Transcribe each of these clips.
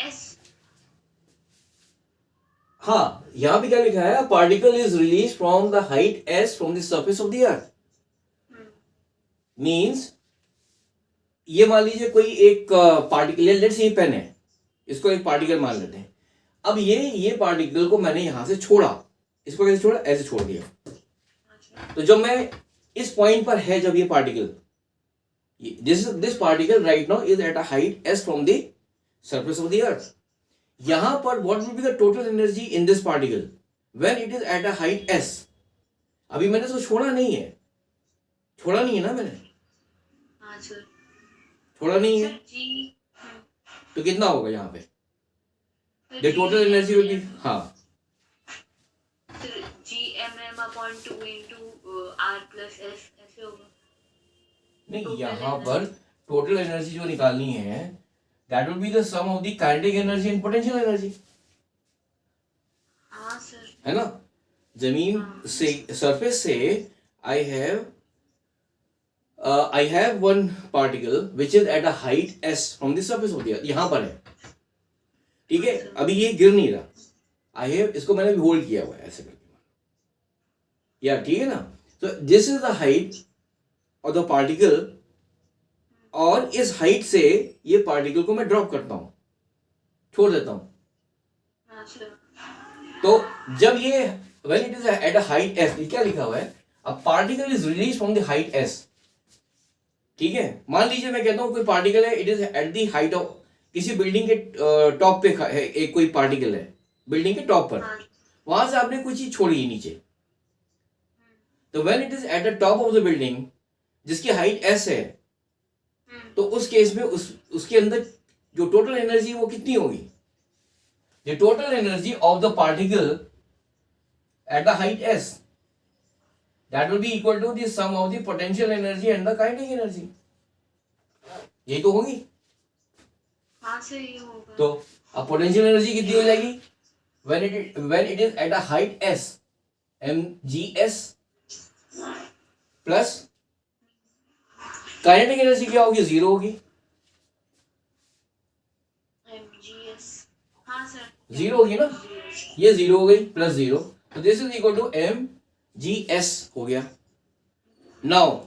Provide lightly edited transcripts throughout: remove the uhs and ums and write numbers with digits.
S. हाँ, यहाँ पे क्या लिखा है, particle is release from the height S from the surface of the earth. Means ये मान लीजिए कोई एक पार्टिकल, लेट्स से पेन है, इसको एक पार्टिकल मान लेते हैं। अब ये पार्टिकल को मैंने यहां से छोड़ा, इसको कैसे छोड़ा, ऐसे छोड़ दिया। तो जब मैं इस पॉइंट पर है, जब ये particle, this particle right now is at a height S from the surface of the earth. यहां पर what will be the total energy in this particle when it is at a height S. अभी मैंने इसको छोड़ा नहीं है, छोड़ा नहीं है ना मैंने, छोड़ा नहीं है, तो कितना होगा यहाँ पे, the total energy will be, हाँ Gmm/2 into R plus S ऐसे होगा। नहीं, यहाँ पर टोटल एनर्जी जो निकालनी है that will be the sum of the kinetic energy and potential energy. हाँ सर, है ना, जमीन से, सरफेस से I have one particle which is at a height s from the surface of the earth, यहाँ पर है, ठीक है। अभी ये गिर नहीं रहा, I have, इसको मैंने होल्ड किया हुआ है ऐसे करके, या ठीक है ना। तो this is the height of the particle, और इस हाइट से ये पार्टिकल को मैं ड्रॉप करता हूं, छोड़ देता हूं। तो जब ये when it is at a height s, क्या लिखा हुआ है, a particle is released from the height s, ठीक है। मान लीजिए मैं कहता हूं कोई पार्टिकल है, it is at the height of, किसी बिल्डिंग के टॉप पे है एक कोई पार्टिकल है, बिल्डिंग के टॉप पर, वहां से आपने कोई चीज छोड़ी नीचे। तो when it is at the top of the building जिसकी हाइट एस है, तो उस केस में उसके अंदर जो टोटल एनर्जी वो कितनी होगी, the total energy of the particle at the height S that will be equal to the sum of the potential energy and the kinetic energy। यही तो होगी। हाँ सर, ये होगा। तो अब पोटेंशियल एनर्जी कितनी हो जाएगी when it is at a height s, mgs plus kinetic energy क्या होगी, जीरो होगी, mgs, हाँ सर, जीरो होगी ना, ये जीरो हो गई प्लस जीरो, तो this is equal to mgs हो गया। Now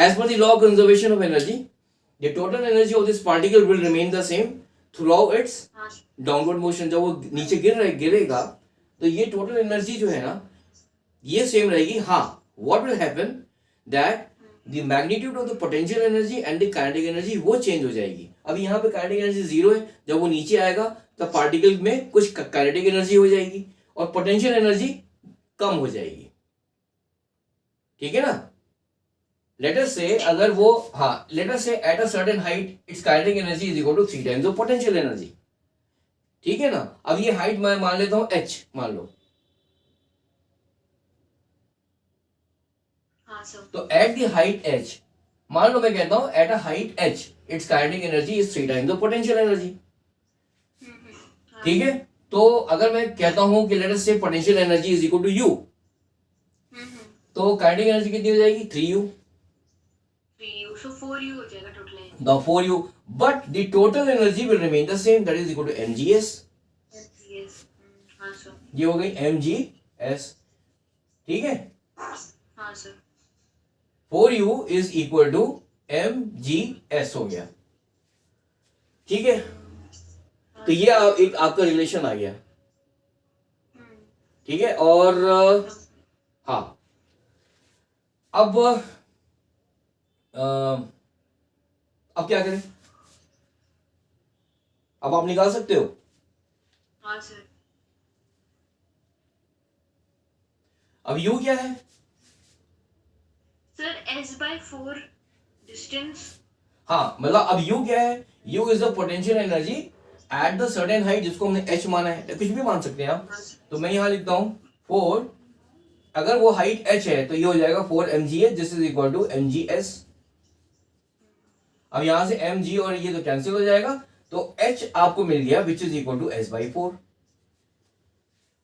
as per the law of conservation of energy, the total energy of this particle will remain the same throughout its downward motion। जब वो नीचे गिरेगा तो ये टोटल एनर्जी जो है ना ये सेम रहेगी। हाँ, what will happen that the magnitude of the potential energy and the kinetic energy वो चेंज हो जाएगी। अभी यहाँ पे काइनेटिक एनर्जी जीरो है, जब वो नीचे आएगा तब पार्टिकल में कुछ काइनेटिक एनर्जी हो जाएगी और पोटेंशियल एनर्जी कम हो जाएगी, ठीक है ना। लेट अस से अगर वो, हाँ, let us say at a certain height its kinetic energy is equal to 3 times of potential energy, ठीक है ना। अब ये हाइट मैं मान लेता हूं h, मान लो, हाँ सर, तो एट द हाइट h, मान लो मैं कहता हूं at a height h it's kinetic energy is 3 times of potential energy, ठीक है। तो अगर मैं कहता हूं कि let us say potential energy is equal to u, तो काइनेटिक एनर्जी कितनी हो जाएगी, 3u, so 4u हो जाएगा total. the 4u, but the total energy will remain the same, that is equal to mgs। हाँ सर, ये हो गई mgs, ठीक है। हाँ sir, 4u is equal to mgs हो गया, ठीक है। तो ये एक आपका रिलेशन आ गया, ठीक है। और हाँ, अब क्या करें, अब आप निकाल सकते हो। हाँ सर, अब u क्या है सर s/4 डिस्टेंस। हाँ, मतलब अब u क्या है, u is the potential energy at the certain height, जिसको हमने h माना है, कुछ भी मान सकते हैं आप। तो मैं यहां लिखता हूं 4, अगर वो हाइट h है तो ये हो जाएगा 4 mgs, this is equal to mgs। अब यहां से mg और ये तो कैंसिल हो जाएगा, तो h आपको मिल गया which is equal to s/4।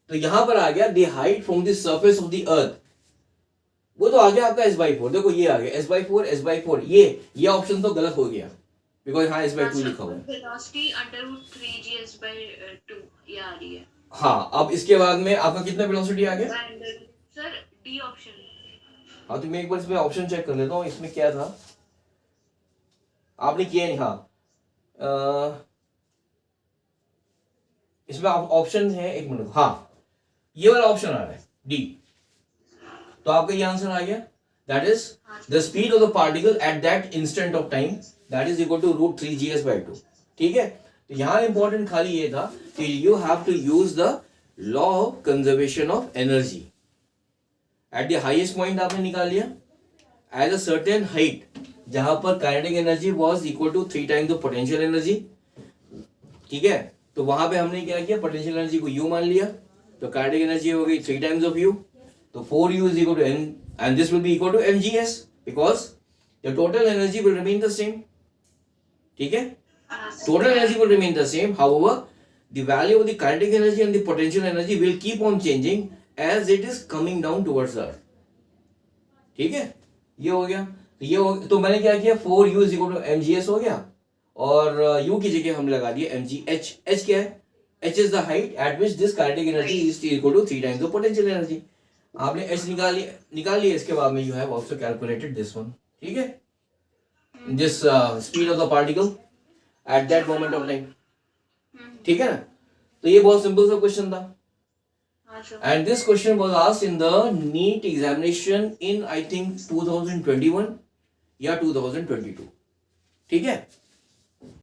तो यहां पर आ गया the height from the surface of the earth, वो तो आ गया आपका s/4। देखो ये आ गया s/4 s/4, ये ऑप्शन तो गलत हो गया, बिकॉज यहाँ इस बाई 2 लिखा हुआ है। वेलोसिटी √3gs/2 ये आ रही है। हाँ, अब इसके बाद में आपका कितना वेलोसिटी आ गया? Sir D option. हाँ, तो मैं एक बार इसमें ऑप्शन चेक कर लेता हूँ, इसमें क्या था आपने किया नहीं। हाँ, इसमें ऑप्शन है, एक मिनट, हाँ ये वाला ऑप्शन आ रहा है डी। तो आपका ये आंसर आ गया, that is the speed of the particle at that instant of time that is equal to √3gs/2। ठीक है, तो यहाँ इंपॉर्टेंट खाली ये था कि you have to use the law of conservation of energy. At the highest point आपने निकाल लिया एट अ सर्टेन हाइट, जहां पर kinetic energy was equal to 3 times the potential energy. ठीक है, तो वहां पे हमने क्या किया, पोटेंशियल एनर्जी को U मान लिया, तो काइनेटिक एनर्जी हो गई 3 टाइम्स ऑफ U, तो 4U is equal to N and this will be equal to mgs because the total energy will remain the same. ठीक है, total energy will remain the same, however the value of the kinetic energy and the potential energy will keep on changing as it is coming down towards the earth। ठीक है, ये हो गया, तो मैंने क्या किया, 4U is equal to mgs हो गया, और U की जगह हमने लगा दिया mgh। h क्या है, h is the height at which this kinetic energy is equal to 3 times the potential energy। आपने h निकाल लिया, इसके बाद में you have also calculated this one। ठीक है, this speed of the particle at that moment of time। ठीक है ना, तो ये बहुत सिंपल सा क्वेश्चन था, and this question was asked in the NEET examination in I think 2021 या 2022। ठीक है,